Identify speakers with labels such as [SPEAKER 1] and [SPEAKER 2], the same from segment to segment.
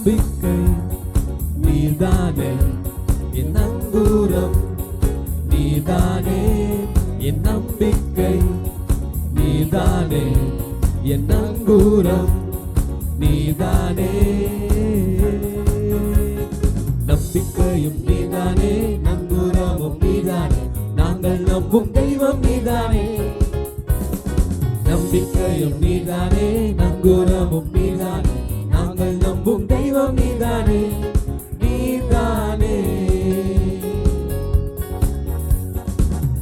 [SPEAKER 1] நம்பிக்கை நீதானே என் நங்கூரம், நீதானே என் நம்பிக்கை, நீதானே என் நங்கூரம், நீதானே. நம்பிக்கையும் நீதானே, நங்கூரமும் நீதானே, நாங்கள் நம்பும் தெய்வம் நீதானே. நம்பிக்கையும் நீதானே, நங்கூரமும் நீதானே, நாங்கள் நம்பும் தெய்வம் நீதானே, நீதானே.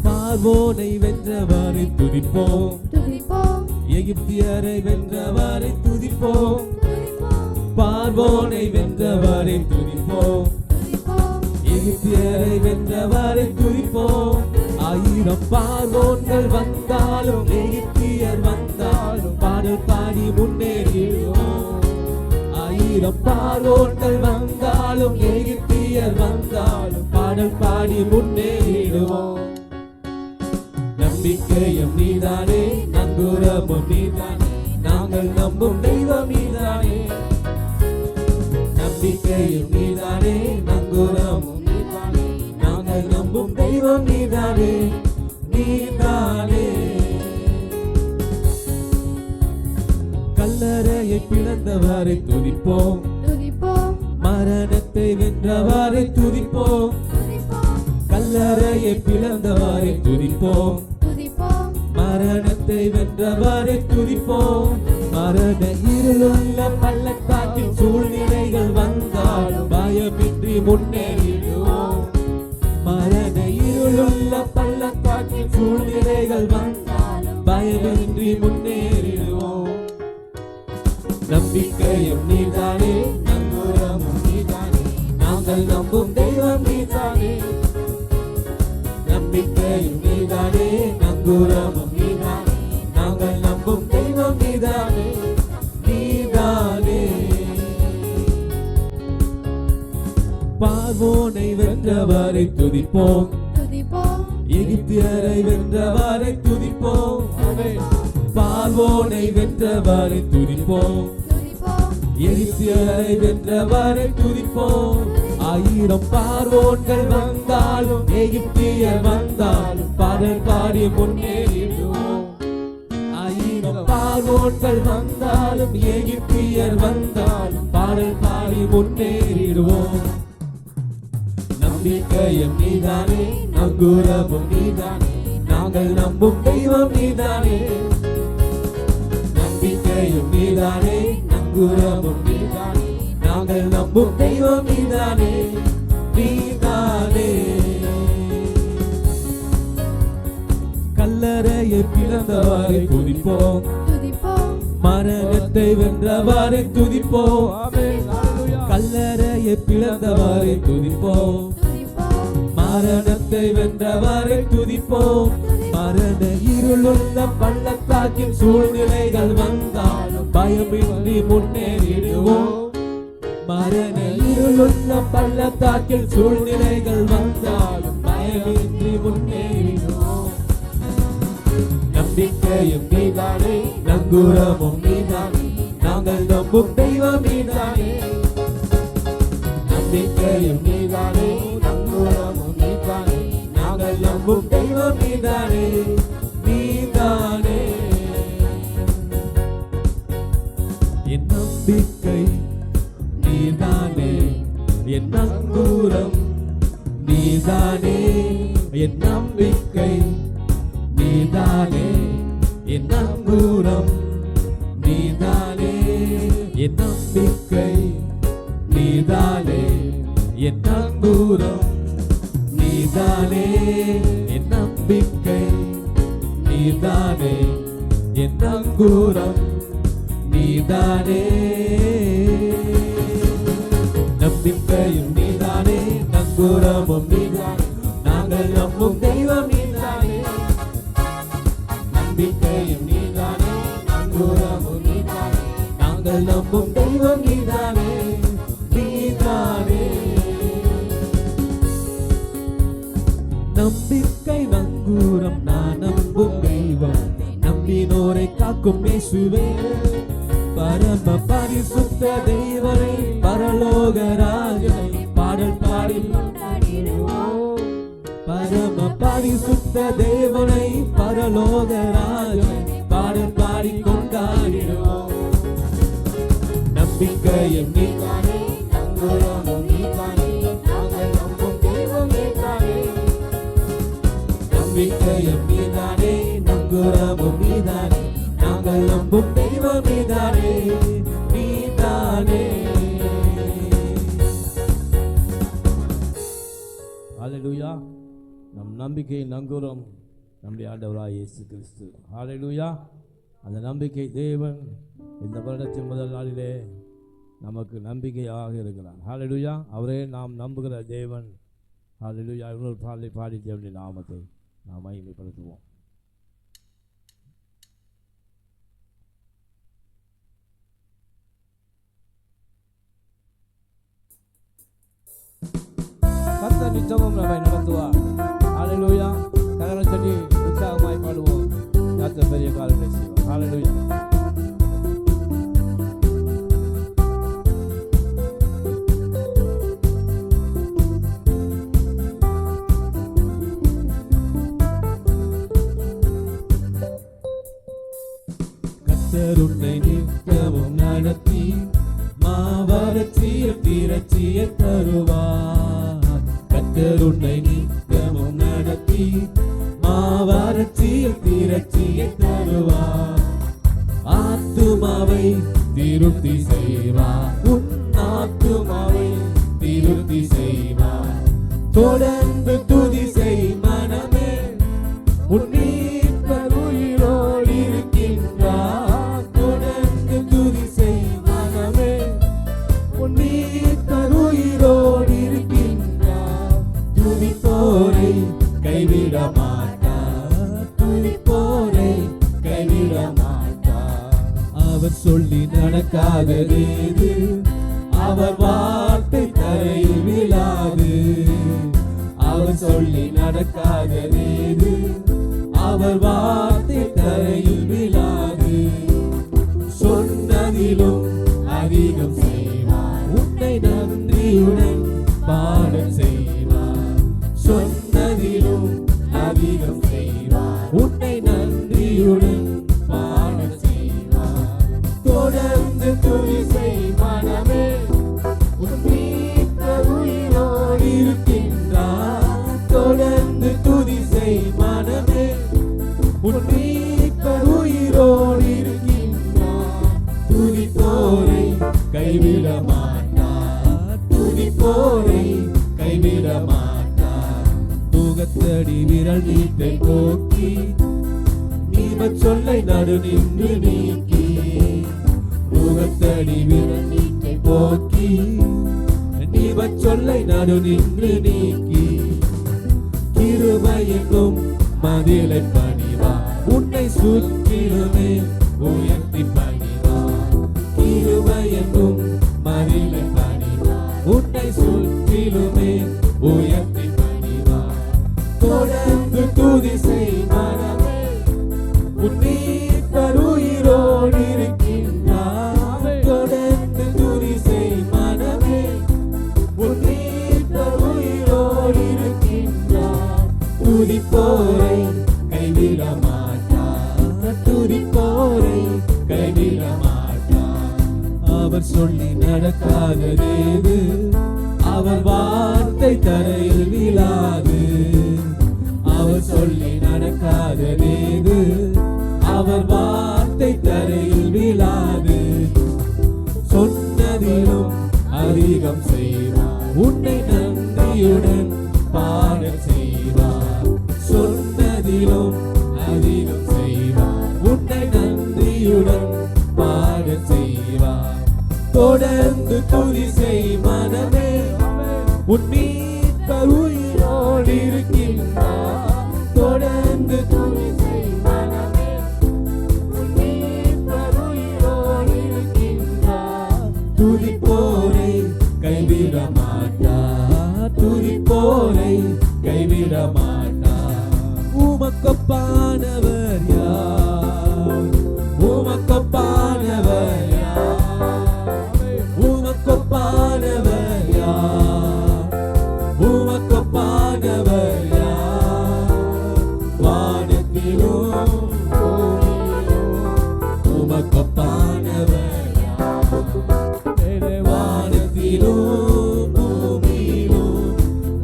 [SPEAKER 1] பார்வோனை வென்றவரை துதிப்போம், எகிப்தியரை வென்றவரை துதிப்போம், பார்வோனை வென்றவரை துதிப்போம், எகிப்தியரை வென்றவரை துதிப்போம். 1000 பார்வோன்கள் வந்தாலும் எகிப்தியர் வந்தாலும் பாடல் பாடி முன்னேறிடுவோம். 1000 பார்வோன்கள் வந்தாலும் எகிப்தியர் வந்தாலும் பாடல் பாடி முன்னேறிடுவோம். நம்பிக்கையும் நீதானே, நங்கூரமும் நீதானே, நாங்கள் நம்பும் தெய்வம் நீதானே. நம்பிக்கையும் நீதானே, நங்கூரமும் நீதானே, நாங்கள் நம்பும் தெய்வம் நீதானே, நீதானே. கல்லறையை பிளந்தவரை துதிப்போம், மரணத்தை வென்றவரை துதிப்போம், கல்லறையை பிளந்தவரை துதிப்போம், மரணத்தை வென்றவரை துதிப்போம். மரண இருளுள்ள பள்ளத்தாக்கில் சூழ்நிலைகள் வந்தாலும் பயமின்றி முன்னேறிடுவோம். மரண இருளுள்ள பள்ளத்தாக்கில் சூழ்நிலைகள் வந்தாலும் பயமின்றி முன்னேறிடுவோம். நம்பிக்கையும் நீதானே, நங்கூரமும் நீதானே, நாங்கள் நம்பும் தெய்வம் நீதானே. நம்பிக்கையும் நீதானே, நங்கூரமும் நீதானே, நாங்கள் நம்பும் தெய்வம் நீதானே, நீதானே. பார்வோனை வென்றவரை துதிப்போம், எகிப்தியரை வென்றவரை துதிப்போம், பார்வோனை வென்றவரை துதிப்போம், எகிப்தியரை வென்றவரை துதிப்போம். 1000 பார்வோன்கள் வந்தாலும் எகிப்தியர் வந்தாலும் பாடல் பாடி முன்னேறிடுவோம். 1000 பார்வோன்கள் வந்தாலும் எகிப்தியர் வந்தாலும் பாடல் பாடி முன்னேறிடுவோம். நம்பிக்கையும் நீதானே, நங்கூரமும் நீதானே, நாங்கள் நம்பும் தெய்வம் நீதானே. நம்பிக்கையும் நீதானே, நங்கூரமும் நீதானே, நாங்கள் நம்பும் தெய்வம் நீதானே, நீதானே. கல்லறையை பிளந்தவரை துதிப்போம், மரணத்தை வென்றவரை துதிப்போம், கல்லறையை பிளந்தவரை துதிப்போம், மரணத்தை வென்றவரை துதிப்போம். மரண இருளுள்ள பள்ளத்தாக்கின் சூழ்நிலைகள் வந்தாலும் பயமின்றி முன்னேறிடுவோம். மரண இருளுள்ள பள்ளத்தாக்கில் சூழ்நிலைகள் வந்தாலும் பயமின்றி முன்னேறிடுவோம். நம்பிக்கையும் நீதானே, நங்கூரமும் நீதானே, நாங்கள் நம்பும் தெய்வம் நீதானே. நம்பிக்கையும் நீதானே, நங்கூரமும் நீதானே, நாங்கள் நம்பும் தெய்வம் நீதானே, நீதானே. என் நம்பிக்கை நீதானே, என் நங்கூரம் நீதானே, என் நம்பிக்கை நீதானே, என் நங்கூரம் நீதானே, என் நம்பிக்கை நீதானே, என் நங்கூரம் நீதானே, என் நம்பிக்கை நீதானே, என் நங்கூரம் நீதானே. நம்பிக்கையும் நீதானே, நங்கூரமும் நீதானே, நாங்கள் நம்பும் தெய்வம் நீதானே. நம்பிக்கையும் நீதானே, நங்கூரமும் நீதானே, நாங்கள் நம்பும் தெய்வம் நீதானே, நீதானே. நம்பிக்கை நங்கூரம் நான் நம்பும் தெய்வம், நம்பினோரை காக்கும் இயேசுவே, பரம பரிசுத்த தெய்வமே, பரலோக ரட்சித்த தேவனை பரலோக ராஜனை பாடல் பாடி கொண்டாடிடுவோம். நம்பிக்கையும் நீதானே, நங்குரமும் நீதானே, நாங்கள் நம்பும் தெய்வம் நீதானே. நம்பிக்கையும் நீதானே, நங்குரமும் நீதானே, நாங்கள் நம்பும் தெய்வம் நீதானே, நீதானே. ஹல்லேலூயா. நம் நம்பிக்கை நங்குரம் நம்முடைய ஆண்டவராய் இயேசு கிறிஸ்து. ஹல்லேலூயா. அந்த நம்பிக்கை தேவன் இந்த வருடத்தின் முதல் நாளிலே நமக்கு நம்பிக்கையாக இருக்கிறார். ஹல்லேலூயா. அவரே நாம் நம்புகிற தேவன். ஹல்லேலூயா. இன்னொரு பாடலை பாடி தேவனுடைய நாமத்தை நாம் மகிமைப்படுத்துவோம். கர்த்தர் நிச்சயமும் நம்மை நடத்துவார். ஹல்லேலூயா. கரங்களை தட்டி உற்சாகமாய் பாடுவோம். கர்த்தர் பெரிய காரியங்களை செய்வார். ஹல்லேலூயா. கர்த்தர் உன்னை நித்தமும் நடத்தி மாவரட்சிய திரட்சிய தருவார். கர்த்தர் உன்னை நித்தமும் நடத்தி மாவரட்சிய திரட்சிய தருவார். ஆத்துமாவை திருப்தி செய்வார், உன் ஆத்துமாவை திருப்தி செய்வார். தொடர்ந்து துதி செய் மனமே, உன் மீட்பர் உயிரோடு இருக்கின்றார். தொடர்ந்து துதி செய் மனமே, உன் மீட்பர் உயிரோடு இருக்கின்றார். துதிப்போரை கைவிட மாட்டார், துதிப்போரை கைவிட மாட்டார். அவர் சொல்லி நடக்காததேது, அவர் வார்த்தை தரையில் விழாது. அவர் சொல்லி நடக்காததேது, அவர் வார்த்தை தரையில் விழாது. சொன்னதிலும் அதிகம் செய்வார், உன்னை நன்றியுடன் பாடல் செய்வார். சொன்னதிலும் அதிகம் செய்வார், உன்னை நன்றியுடன் பாடல் செய்வார். தொடர்ந்து துதி செய் மனமே, உன் மீட்பர் உயிரோடு இருக்கின்றார். தொடர்ந்து துதி செய் மனமே, உன் மீட்பர் உயிரோடு இருக்கின்றார். துதிப்போரை கைவிட மாட்டார், துதிப்போரை கைவிட மாட்டார். முகத்தடி விரல் நீட்டை போக்கி நீமச் சொல்லை நடு நின்று நீக்கி. முகத்தடி விரல் நீட்டை போக்கி நீமச் சொல்லை நடு நின்று நீக்கி. கிருபை என்னும் மதிலை பணிவார், உன்னை சுற்றிலுமே உயர்த்தி பணிவார். கிருபை என்னும் மதிலை பணிவார், உன்னை சுற்றிலுமே உயர்த்தி பணிவார். தொடர்ந்து துதி செய் மனமே, உன் மீட்பர் உயிரோடு இருக்கின்றார். தொடர்ந்து துதி செய் மனமே, உன் மீட்பர் உயிரோடு இருக்கின்றார். துதிப்போரை கைவிட மாட்டார், துதிப்போரை கைவிட மாட்டார். அவர் சொல்லி நடக்காததேது, அவர் வார்த்தை தரையில் விழாது. அவர் சொல்லி நடக்காததேது, அவர் வார்த்தை தரையில் விழாது. சொன்னதிலும் அதிகம் செய்வார், உன்னை நன்றியுடன் பாடல் செய்வார். சொன்னதிலும் அதிகம் செய்வார், உன்னை நன்றியுடன் பாடல் செய்வார். தொடர்ந்து துதி செய் மனமே, உன் மீட்பர் உயிரோடு இருக்கின்றார். தொடர்ந்து துதி செய் மனமே, உன் மீட்பர் உயிரோடு இருக்கின்றார். துதிப்போரை கைவிட மாட்டார், துதிப்போரை கைவிட மாட்டார். உமக்கொப்பானவர் யார், உமக்கொப்பானவர் யார், உமக்கொப்பானவர் யார், உமக்கொப்பானவர் யார். வானத்திலும் பூமியிலும்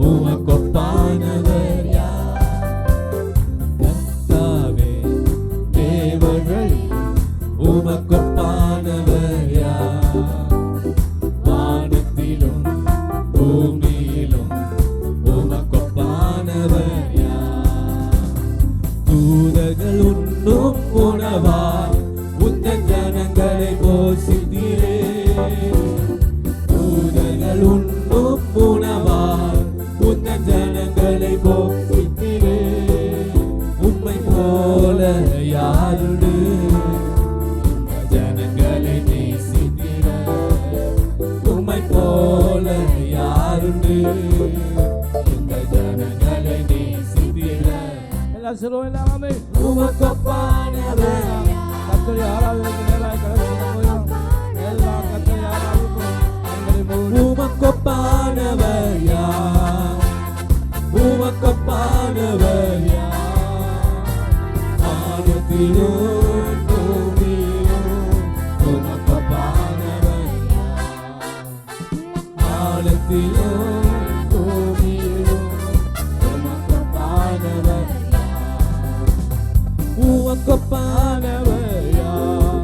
[SPEAKER 1] உமக்கொப்பானவர் யார்? கர்த்தாவே தேவர்கள் உமக்கொப்பானவர் யார்? வானத்திலும் பூமியிலும் உமக்கொப்பானவர் யார்? தூதர்கள் உண்ணும் உணவாய் உந்தன் ஜனங்களை போஷித்தீரே. தூதர்கள் உண்ணும் உணவாய் உந்தன் ஜனங்களை போஷித்தீரே. உம்மை போல யாருண்டு இந்த ஜனங்களை நேசித்தீர? உம்மை போல யாருண்டு இந்த ஜனங்களை நேசித்தீர? எல்லாம் சொல்லுவோம் எல்லாமே. உமக்கொப்பானவர் கர்த்தரை ஆராதனைக்கு நேராக கடந்து எல்லாம் கர்த்தரை ஆராதிப்போம். உமக்கொப்பானவர் யார்? உமக்கொப்பானவர் யார்? வானத்திலும் பூமியிலும் உமக்கொப்பானவர் யார்? வானத்திலும் பூமியிலும் உமக்கொப்பானவர் யார்? உமக்கொப்பானவர் யார்?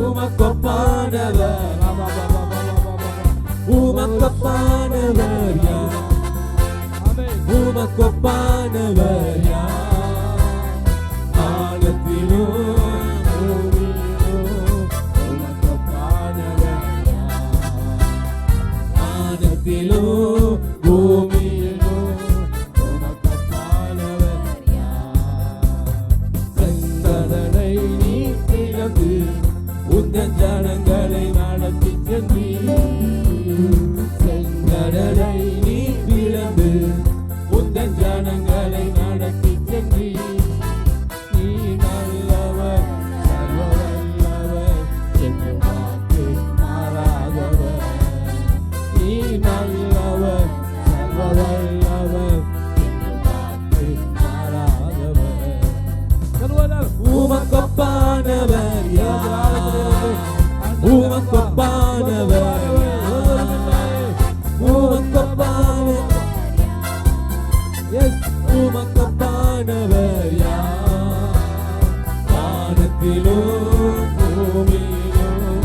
[SPEAKER 1] உமக்கொப்பானவர் உமக்கொப்பானவர் யார்? உமக்கொப்பானவர் யார்? வானத்திலும் பூமியிலும் உமக்கொப்பானவர் யார்? வானத்திலும் பூமியிலும் உமக்கொப்பானவர் யார்? செங்கடலை நீ பிளந்து உந்தன் ஜனங்களை நடத்தி சென்றீர். செங்கடலை நீ பிளந்து உந்தன் ஜனங்களை நடத்தி சென்றீர். நீ நல்லவர் சர்வ வல்லவர் என்று வாக்கு மாறாதவர். நீ நல்லவர் சர்வ வல்லவர் என்று வாக்கு மாறாதவர். உமக்கொப்பானவர் யார்? உமக்கொப்பானவர் யார்? உமக்கொப்பானவர் உமக்கொப்பானவர் யார்? வானத்திலும் பூமியிலும்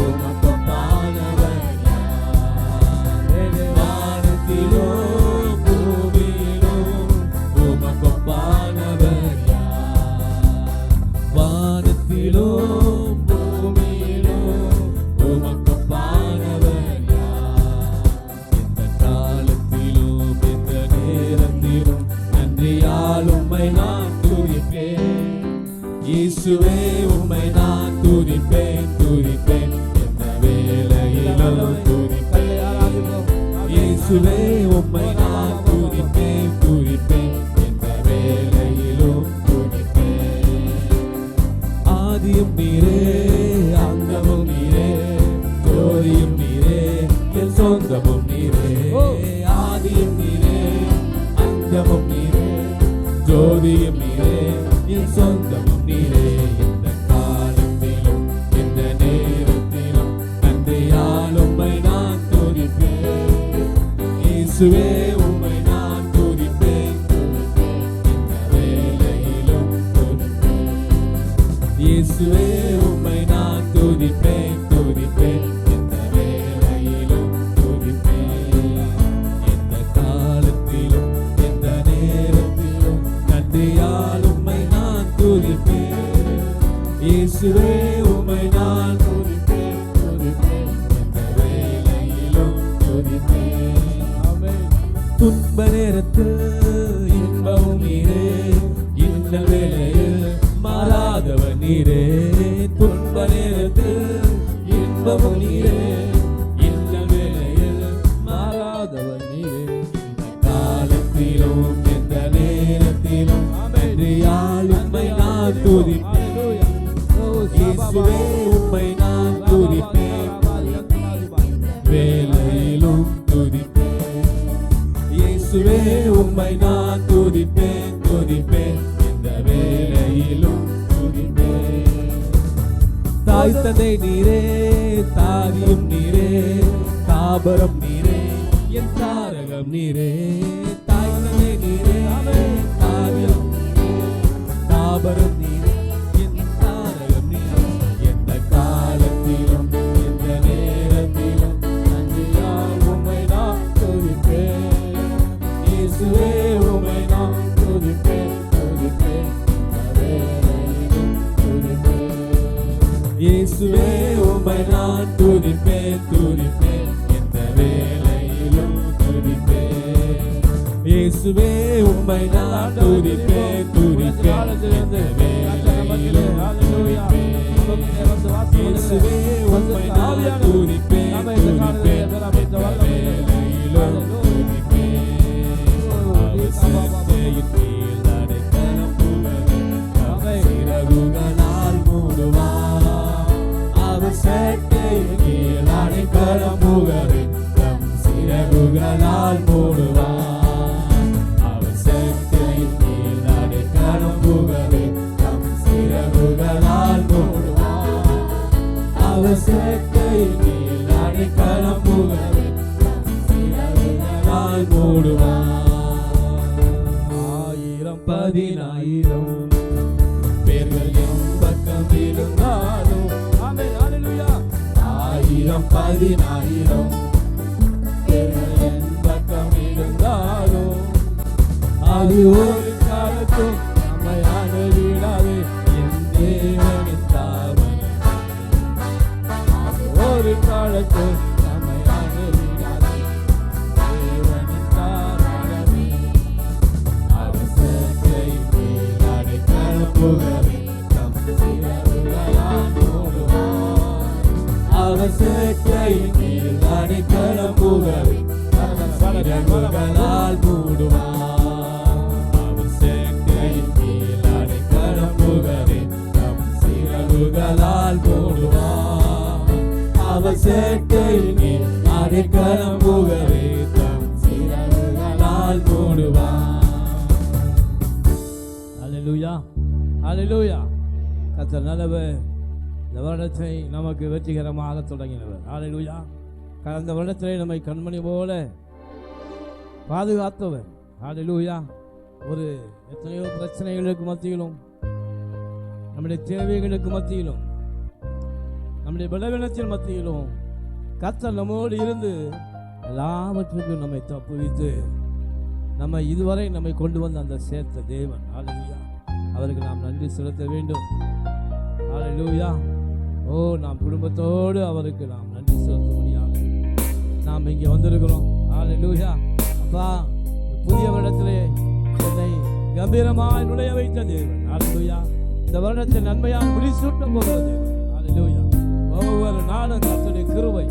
[SPEAKER 1] உமக்கொப்பானவர் யார்? வானத்திலும் பூமியிலும் உமக்கொப்பானவர் யார்? வானத்திலும் பூமியிலும் உமக்கொப்பானவர் யார்? இந்த காலத்திலும் இந்த நேரத்திலும் நன்றியால் உம்மை நான் துதிப்பேன். இயேசுவே உம்மை நான் துதிப்பேன் துதிப்பேன் எந்த வேளையிலும் துதிப்பேன். இயேசுவே உம்மை நான் துதிப்பேன் துதிப்பேன் எந்த வேளையிலும் துதிப்பேன். ஆதியும் நீரே அங்கமும் நீரே ஜோதியும் நீரே என் சொந்தமும் நீரே. ஆதியும் நீரே அங்கமும் நீரே ஜோதியும் நீரே என் சொந்தமும் நீரே. இந்த காலத்திலும் இந்த நேரத்திலும் நன்றியால் உம்மை நான் துதிப்பேன். இயேசுவே உம்மை நான் துதிப்பேன் துதிப்பேன் இந்த வேளையிலும் துதிப்பேன். இயேசுவே உம்மை நான் துதிப்பேன் துதிப்பேன் இந்த வேளையிலும் துதிப்பேன். இந்த காலத்திலும் இந்த நேரத்திலும் நன்றியால் உம்மை நான் துதிப்பேன். இயேசுவே உம்மை நான் துதிப்பேன் துதிப்பேன் இந்த வேளையிலும் துதிப்பேன். துன்ப நேரத்தில் இன்பமும் நீரே இந்த வேளையில் மாறாதவர் நீரே. துன்ப நேரத்தில் இன்பமும் நீரே இந்த வேளையில் மாறாதவர் நீரே. காலத்திலும் எந்த நேரத்திலும் நன்றியால் உம்மை நான் துதிப்பேன். இயேசுவே உம்மை நான் துதிப்பேன் வேளையிலும் துதிப்பேன். இயேசுவே உம்மை நான் துதிப்பேன் துதிப்பேன் இந்த வேளையிலும் துதிப்பேன். தாய் தந்தை நீரே தாதியும் நீரே
[SPEAKER 2] தாபரம் நீரே என் தாரகம் நீரே தாய்மனே நீரே தாரம் தாபரம் நீரே என் தாரகம் நீரே எந்த காலத்திலும் எந்த நேரத்திலும் நன்றியால் உம்மை நான் துதிப்பேன் இயேசுவே உம்மை நான் துதிப்பேன் துதிப்பேன் இயேசுவே உம்மை நான் துதிப்பேன் துதிப்பேன் எந்த வேளையிலும் துதிப்பேன் இயேசுவே உம்மை நான் துதிப்பேன் துதிப்பேன் எந்த வேளையிலும் துதிப்பேன் இயேசுவே உம்மை நான் துதிப்பேன் துதிப்பேன் எந்த வேளையிலும் துதிப்பேன் அவசரத்தையின் கீழ் அடைக்கலம் புகழ் சிறகுகளால் மூடுவார் சேட்டையின் கீழ் அடைக்கலம் புகழ் தம் சிறகுகளால் மூடுவார் அவர் சேட்டையின் கீழ் அடைக்கலம் புகழ் தம் சிறகுகளால் மூடுவார் அவர் சேட்டையின் கீழ் அடைக்கலம் புகழ் தம் சிறகுகளால் மூடுவார் ஆயிரம் பதினாயிரம் பேர்கள் எம் பக்கம் இருந்தாலும் ஆயிரம் பதினாயிரம் பேர்கள் என் பக்கம் இருந்தாலும் அது ஒரு காலத்தும் நம்மை அணுகிடாது என் தேவனின் தாவனை அது ஒரு காலத்தும் நம்மை அணுகிடாது தேவனின் தாவனை அவசரத்தை அடைக்கலம் புகழ் தம் சிறகுகளால் மூடுவார் அவசரத்தையின் கீழ் அடைக்கலம் புகழ் சிறகுகளால் மூடுவார் அவசரத்தையின் கீழ் அடைக்கலம் புகழ் தம் சிறகுகளால் மூடுவார் அவசரத்தையின் கீழ் அடைக்கலம் புகழ் தம் சிறகுகளால் மூடுவார்.
[SPEAKER 1] அல்லேலூயா அல்லேலூயா. கர்த்தர் நல்லவர். இந்த வருடத்தை நமக்கு வெற்றிகரமாக தொடங்கினவர். அல்லேலூயா. கடந்த வருடத்திலே நம்மை கண்மணி போல பாதுகாத்தவர். அல்லேலூயா. ஒரு எத்தனையோ பிரச்சனைகளுக்கு மத்தியிலும் நம்முடைய தேவைகளுக்கு மத்தியிலும் நம்முடைய பலவீனத்தின் மத்தியிலும் கர்த்தர் நம்மோடு இருந்து எல்லாவற்றுக்கும் நம்மை தப்புவித்து நம்மை இதுவரை நம்மை கொண்டு வந்த அந்த சேர்த்த தேவன். அல்லேலூயா. அவருக்கு நாம் நன்றி செலுத்த வேண்டும். அல்லேலூயா. ஓ, நாம் குடும்பத்தோடு அவருக்கு நாம் நன்றி செலுத்தும்படியாக நாம் இங்கே வந்திருக்கிறோம். அல்லேலூயா. அப்பா, புதிய வருடத்திலே என்னை கம்பீரமாய் நுழைய வைத்த தேவன். அல்லேலூயா. இந்த வருடத்தை நன்மையாக முடிசூட்ட போகிற தேவன். அல்லேலூயா. ஒவ்வொரு நாளும் கர்த்தருடைய கிருபை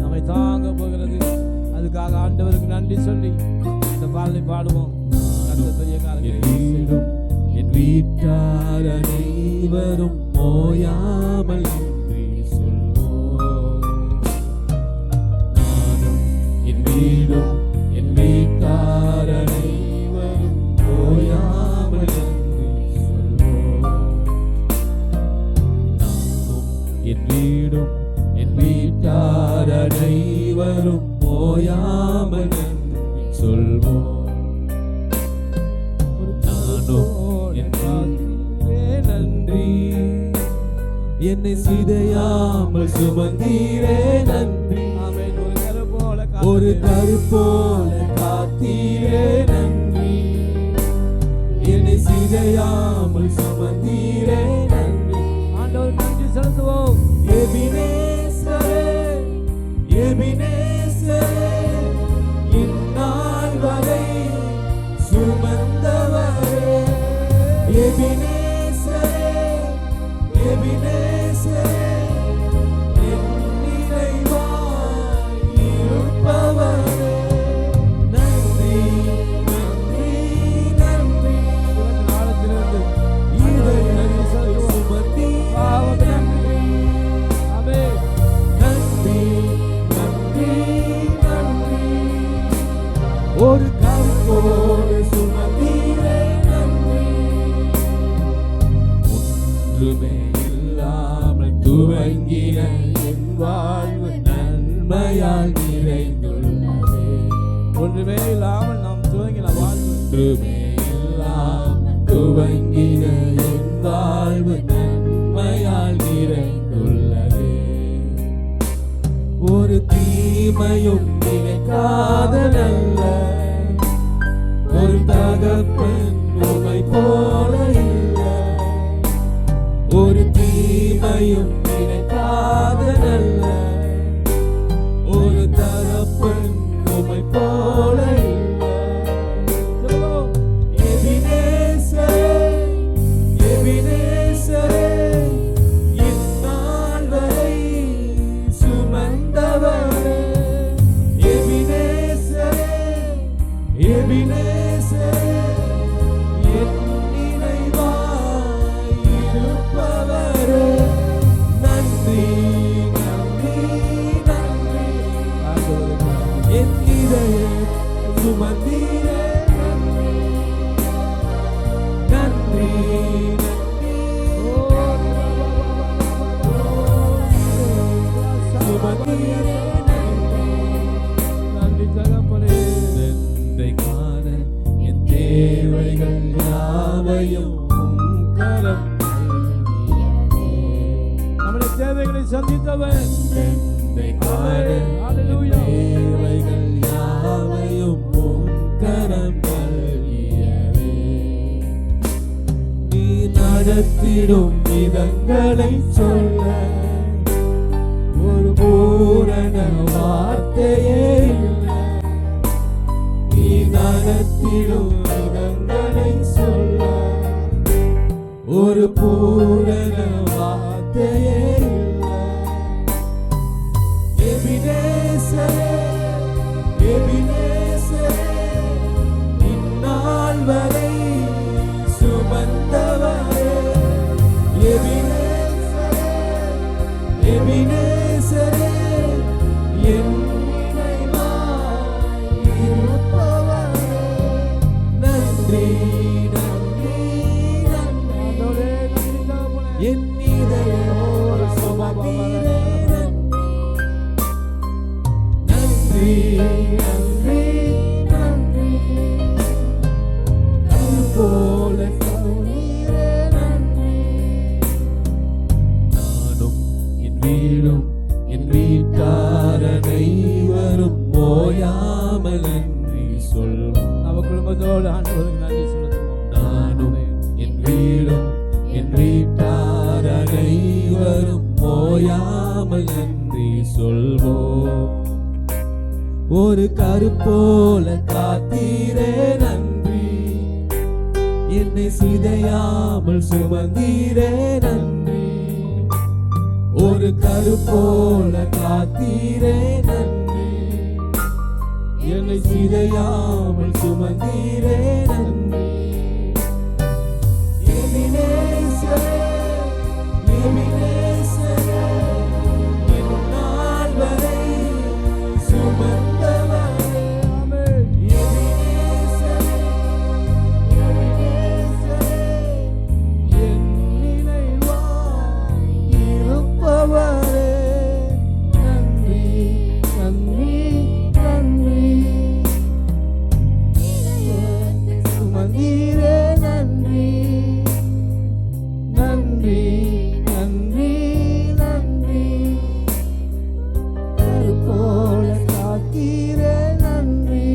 [SPEAKER 1] நம்மை தாங்க போகிறது. அதுக்காக ஆண்டவருக்கு நன்றி சொல்லி இந்த பாடலை பாடுவோம். கர்த்தர் பெரிய காரியங்களை
[SPEAKER 2] என் வீட்டார் அனைவரும் ஓயாமல் நன்றி சொல்வோம். நானும் என் வீடும் என் வீட்டார் அனைவரும் ஓயாமல் நன்றி சொல்வோம். நானும் என் வீடும் என் வீட்டார் அனைவரும் ஓயாமல் நன்றி சொல்வோம். நன்றி என்னை சிதையாமல் சுமந்தீரே நன்றி. ஒரு கரு போல காத்தீரே நன்றி. என்னை சிதையாமல் சுமந்தீரே நன்றி.
[SPEAKER 1] ஆண்டவர் நன்றி செலுத்துவோம்.
[SPEAKER 2] எபினேசரே எபினேசரே இந்நாள் வரை சுமந்தவரே. எபினேசரே எபினேசரே என் நினைவாய் இருப்பவரே. நன்றி நன்றி நன்றி.
[SPEAKER 1] காலத்திலிருந்து
[SPEAKER 2] இதை சுமத்தி
[SPEAKER 1] நன்றி. ஆமென்.
[SPEAKER 2] நன்றி நன்றி நன்றி. ஒரு கருப்போடு சுமந்தீரே நன்றி. நன்மையால் நிறைந்துள்ளது.
[SPEAKER 1] ஒன்றுமே இல்லாமல் நாம் துவங்கின வாழ்வு
[SPEAKER 2] ஒன்றுமே இல்லாமல் துவங்கின என் வாழ்வு நன்மையால் நிறைந்துள்ளது. ஒரு தீமையும் நினைக்காத நல்ல ஒரு தகப்பன் உம்மை போல இல்லை. ஒரு தீமையும் நினைக்காத நல்ல ஒரு தகப்பன் உம்மை போல இல்லை. எபினேசரே, எபினேசரே, இந்நாள் வரை சுமந்தவரே. எபினேசரே, எபினேசரே, என் நினைவாய் இருப்பவரே. நன்றி, நன்றி, நன்றி. என் இதயம் சுமந்தீரே. நன்றி, நன்றி, சுமந்தீரே.
[SPEAKER 1] நன்றி தகப்பனே.
[SPEAKER 2] நன்றை காண என் தேவைகள் யாவையும் உம் கரம்
[SPEAKER 1] நம்முடைய தேவைகளை சந்தித்தவன்.
[SPEAKER 2] நன்றை காண என் தேவைகள் யாவையும் உம் கரம் நல்கியதே. நீ நடத்திடும் விதங்களை சொல்ல ஒரு பூரண வார்த்தையே இல்லை. நீ நடத்திடும் விதங்களை சொல்ல ஒரு பூரண வார்த்தையே இல்லை. எபினேசரே, எபினேசரே, இந்நாள் வரை சுமந்தவரே. எபினேசரே, எபினேசரே, என் நினைவாய் இருப்பவரே. நன்றி, நன்றி, நன்றி. என் இதயம் சுமந்தீரே. நன்றி, நன்றி, நன்றி. அது போல சொன்னீரே. நன்றி. நானும் என் வீடும் என் வீட்டார் அனைவரும் ஓயாமல் நன்றி சொல்வோம்.
[SPEAKER 1] நம்ம குடும்பத்தோடு ஆண்டவருக்கு நன்றி செலுத்துவோம்.
[SPEAKER 2] நானும் என் வீடும் என் வீட்டார் அனைவரும் ஓயாமல் நன்றி சொல்வோம். ஒரு கருப்போல காத்தீரே. நன்றி. என்னை சிதையாமல் சுமந்தீரே. நன்றி. ஒரு கருப்போல காத்தீரே. நன்றி. என்னை சிதையாமல் சுமந்தீரே. நன்றி. எபினேசரே, எபினேசரே, இந்நாள் வரை சுமந்தவரே. எபினேசரே, எபினேசரே, என் நினைவாய் இருப்பவரே. நன்றி, நன்றி, நன்றி. சுமந்தீரே. நன்றி, நன்றி, நன்றி, நன்றி. கருப்போல காத்தீரே. நன்றி.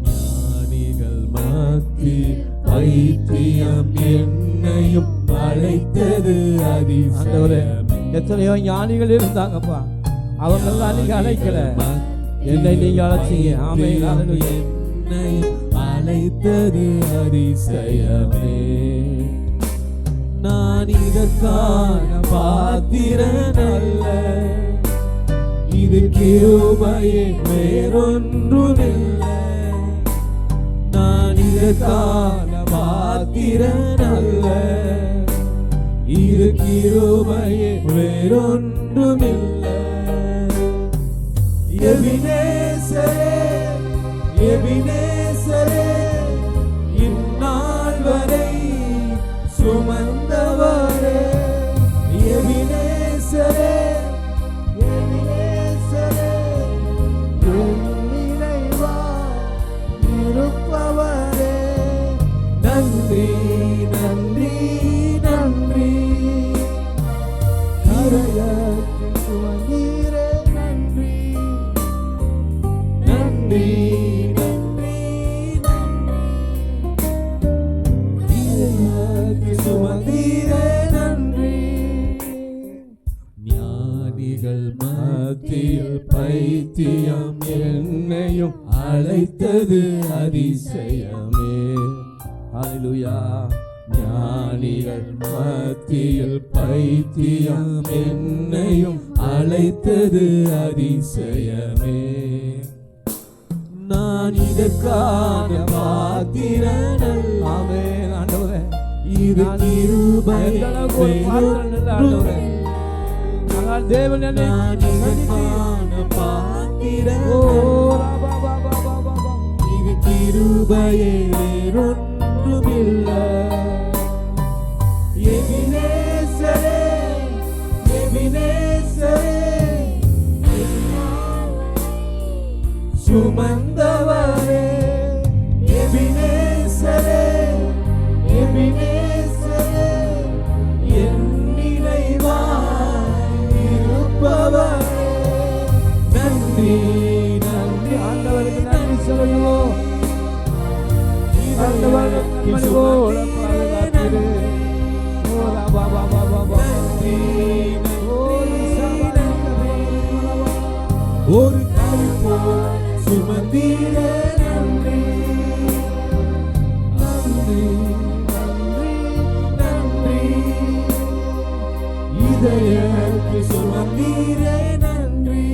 [SPEAKER 2] ஞானிகள் மத்தி வைத்தியம் என்னையும் அழைத்தது
[SPEAKER 1] ஆண்டவரே,
[SPEAKER 2] அதிசயமே.
[SPEAKER 1] எத்தனையோ ஞானிகள் இருந்தாங்கப்பா, அவங்க நீங்க அழைக்கல, என்னை நீங்க அழைச்சீங்க. ஆமென், ஹல்லேலூயா.
[SPEAKER 2] என்னை அழைத்தது அதிசயமே. நான் இதற்கான பாத்திரன் அல்ல, இது கிருபையே வேறொன்றுமில்லை. நான் இதற்கான பாத்திரன் அல்ல, இது கிருபையே வேறொன்றுமில்லை. எபினேசரே, எபினேசரே, இந்நாள் வரை சுமந்தவரே. எபினேசரே, எபினேசரே, பைத்தியம் என்னையும் அழைத்தது அதிசயமே.
[SPEAKER 1] ஹல்லேலூயா.
[SPEAKER 2] ஞானிகள் மத்தியில் பைத்தியம் என்னையும் அழைத்தது அதிசயமே. நான் இதற்கான பாத்திரன் அல்ல.
[SPEAKER 1] ஆமென் ஆண்டவரே.
[SPEAKER 2] இது கிருபை.
[SPEAKER 1] தேவன் என்னை
[SPEAKER 2] நான் இதற்கான பாத்திரன்.
[SPEAKER 1] ஓ ரபா பா பா பா பா பா.
[SPEAKER 2] இது கிருபையே வேறொன்றுமில்லை. எபினேசரே, எபினேசரே, சுமந்தவரே, எபினேசரே, எபினேசரே, என் நினைவாய் இருப்பவரே. நன்றி நன்றி
[SPEAKER 1] ஆண்டவருக்கு நன்றி சொல்லுவோம். ஆண்டவருக்கு நன்றி போல பாதுகாத்திரு. ஓ ரபா பா பா பா பா.
[SPEAKER 2] ஒரு கருப்போ சுமந்தீரே. நன்றி நன்றி நன்றி நன்றி. இதயத்தை சுமந்தீரே. நன்றி.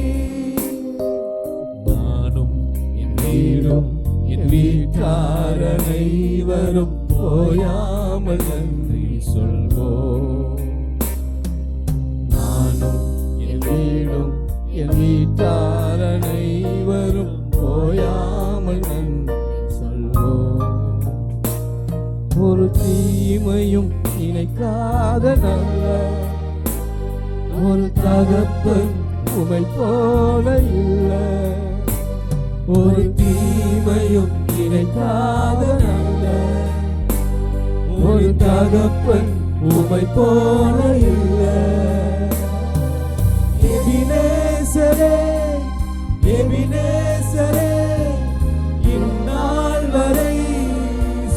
[SPEAKER 2] நானும் என் வீடும் என் வீட்டார் அனைவரும் போயாமல் நன்றி சொல்வோம். நானும் என் வீடும் என் வீட்டார் அனைவரும் போயாமல் நன்றி சொல்வோம். ஒரு தீமையும் நினைக்காத நல்ல ஒரு தகப்பன் உமை போல இல்லை. ஒரு தீமையும் நினைக்காத நல்ல ஒரு தகப்பன் உமை போல இல்லை. எபினேசரே, எபினேசரே, இந்நாள் வரை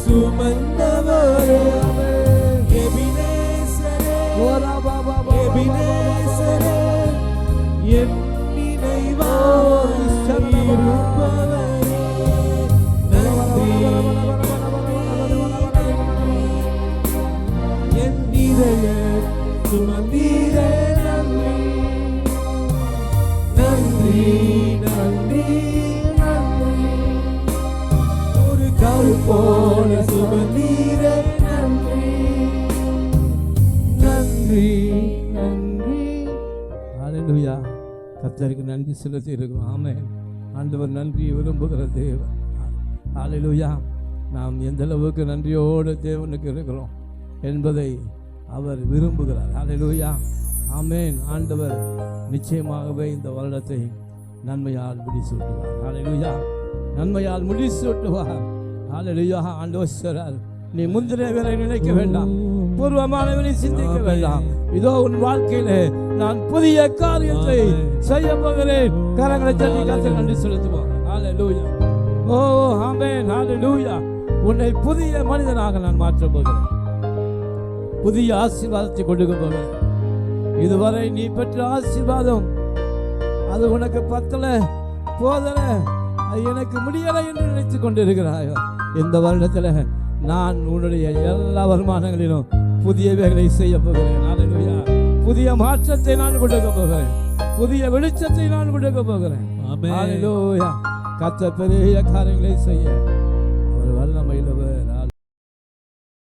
[SPEAKER 2] சுமந்தவரே. எபினேசரே, எபினேசரே, என் நினைவாய் இருப்பவரே. நன்றி. என் இதய சுமந்தீரே. நன்றி நன்றி நன்றி நன்றி. ஒரு கரு போல சுமந்தீரே. நன்றி நன்றி நன்றி.
[SPEAKER 1] ஹல்லேலூயா. கர்த்தருக்கு நன்றி செலுத்தி இருக்கிறோம். ஆமென். ஆண்டவர் நன்றியை விரும்புகிற தேவன். ஹல்லேலூயா. நாம் எந்த அளவுக்கு நன்றியோடு தேவனுக்கு இருக்கிறோம் என்பதை அவர் விரும்புகிறார். ஹல்லேலூயா. ஆமென். ஆண்டவர் நிச்சயமாகவே இந்த வருடத்தை நன்மையால் முடிசூட்டுவார். ஹல்லேலூயா. நன்மையால் முடிசூட்டுவார். ஹல்லேலூயா. ஆண்டவர் சொல்றார், நீ முந்தினவரை நினைக்க வேண்டாம், பூர்வமானவரை சிந்திக்க வேண்டாம். இதோ உன் வாழ்க்கையிலே நான் புதிய காரியத்தை செய்ய போகிறேன். கரங்களை தட்டி கர்த்தருக்கு நன்றி செலுத்துவோம். ஹல்லேலூயா. ஓ ஆமென். ஹல்லேலூயா. உன்னை புதிய மனிதனாக நான் மாற்றப் போகிறேன். புதிய ஆசீர்வாதத்தை கொடுக்க போகிறேன். இதுவரை நீ பெற்ற ஆசீர்வாதம் அது உனக்கு பத்தல, போதல, அது எனக்கு முடியலை என்று நினைத்துக் கொண்டிருக்கிறாயோ, இந்த வருடத்தில் நான் உன்னுடைய எல்லா வருமானங்களிலும் புதியவைகளை செய்ய போகிறேன். ஹல்லேலூயா. புதிய மாற்றத்தை நான் கொடுக்க போகிறேன். புதிய வெளிச்சத்தை நான் கொடுக்க போகிறேன்.
[SPEAKER 2] ஆமென்.
[SPEAKER 1] ஹல்லேலூயா. கர்த்தர் பெரிய காரியங்களை செய்ய அவர் வல்லமையுள்ளவர்.